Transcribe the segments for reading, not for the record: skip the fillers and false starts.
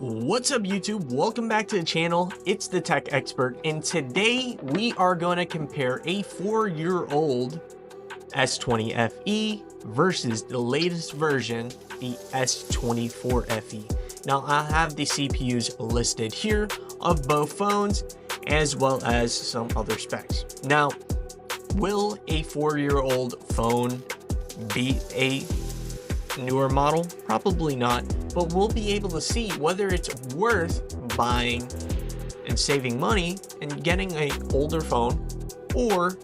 What's up YouTube? Welcome back to the channel. It's the Tech Expert, and today we are going to compare a 4-year-old S20 FE versus the latest version, the S24 FE. Now I have the CPUs listed here of both phones as well as some other specs. Now, will a 4-year-old phone beat a newer model? Probably not, but we'll be able to see whether it's worth buying and saving money and getting an older phone, or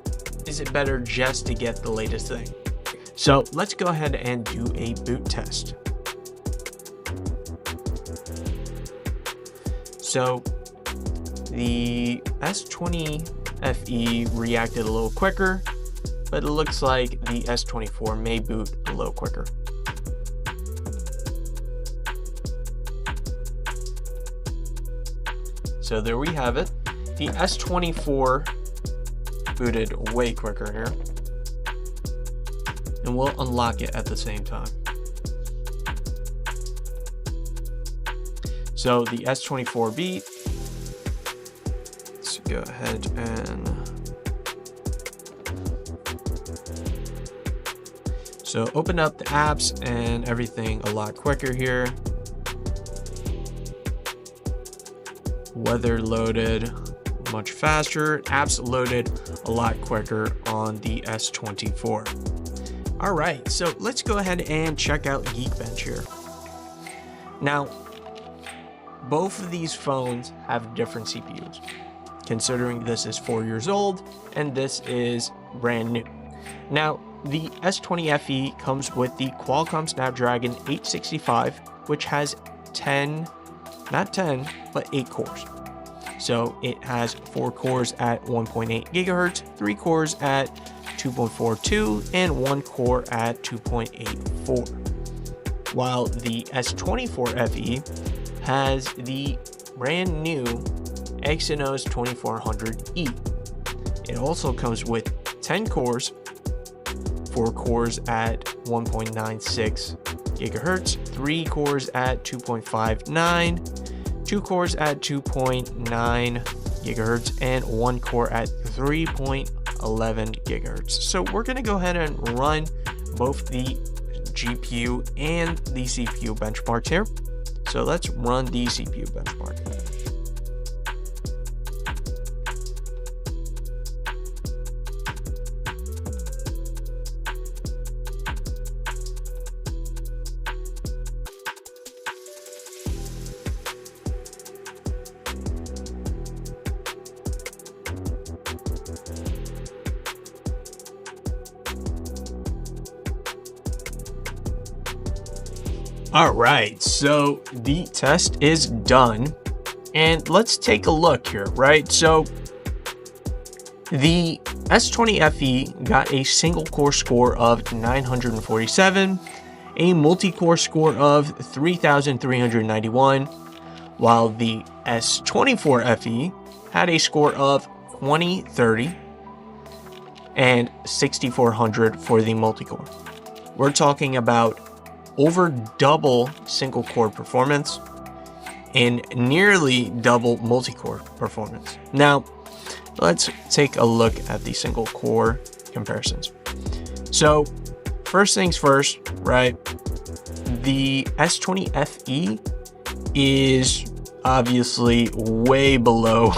is it better just to get the latest thing? So let's go ahead and do a boot test. So the S20 FE reacted a little quicker, but it looks like the S24 may boot a little quicker. So there we have it. The S24 booted way quicker here. And we'll unlock it at the same time. So the S24 beat. Let's go ahead and... So open up the apps and everything a lot quicker here. Weather loaded much faster, apps loaded a lot quicker on the S24. All right, so let's go ahead and check out Geekbench here. Now, both of these phones have different CPUs, considering this is 4 years old and this is brand new. Now, the S20 FE comes with the Qualcomm Snapdragon 865, which has 8 cores. So it has 4 cores at 1.8 gigahertz, 3 cores at 2.42, and 1 core at 2.84. While the S24 FE has the brand new Exynos 2400E. It also comes with 10 cores, 4 cores at 1.96 gigahertz, 3 cores at 2.59, 2 cores at 2.9 gigahertz, and 1 core at 3.11 gigahertz. So we're going to go ahead and run both the GPU and the CPU benchmarks here. So let's run the CPU benchmark. All right, so the test is done, and let's take a look here, right? So the S20 FE got a single core score of 947, a multi-core score of 3,391, while the S24 FE had a score of 2030 and 6,400 for the multi-core. We're talking about over double single core performance and nearly double multi-core performance. Now, let's take a look at the single core comparisons. So first things first, right? The S20 FE is obviously way below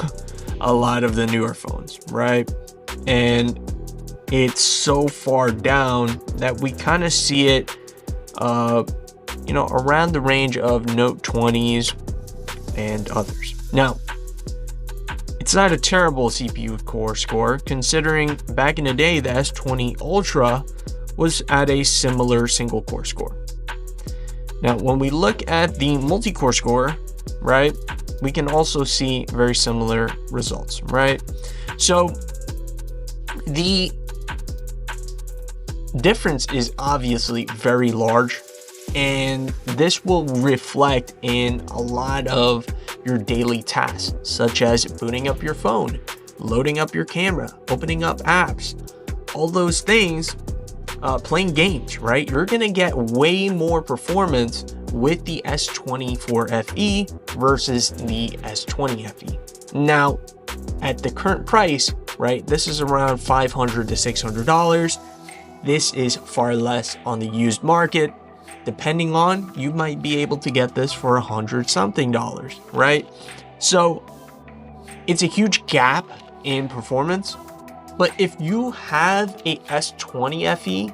a lot of the newer phones, right? And it's so far down that we kind of see it around the range of Note 20s and others. Now, it's not a terrible CPU core score, considering back in the day, the S20 Ultra was at a similar single core score. Now, when we look at the multi-core score, right, we can also see very similar results, right? So the difference is obviously very large, and this will reflect in a lot of your daily tasks, such as booting up your phone, loading up your camera, opening up apps, all those things, playing games, right? You're gonna get way more performance with the S24 FE versus the S20 FE. Now, at the current price, right, this is around $500 to $600. This is far less on the used market. Depending on, you might be able to get this for $100 something, right? So it's a huge gap in performance. But if you have a S20 FE,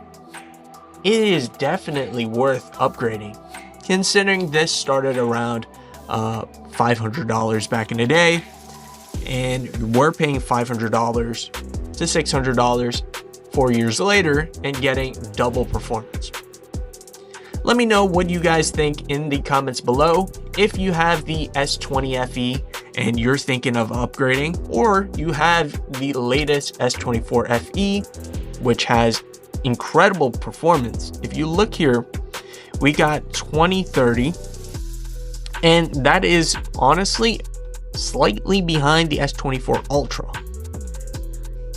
it is definitely worth upgrading, considering this started around $500 back in the day, and we're paying $500 to $600 4 years later and getting double performance. Let me know what you guys think in the comments below. If you have the S20 FE and you're thinking of upgrading, or you have the latest S24 FE, which has incredible performance. If you look here, we got 2030, and that is honestly slightly behind the S24 Ultra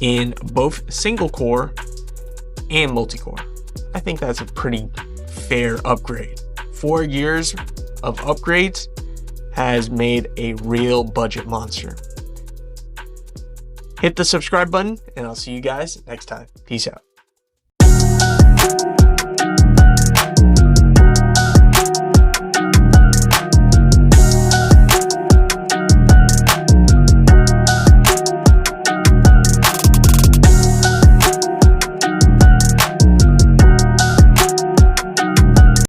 in both single core and multi-core. I think that's a pretty fair upgrade. 4 years of upgrades has made a real budget monster. Hit the subscribe button, and I'll see you guys next time. Peace out.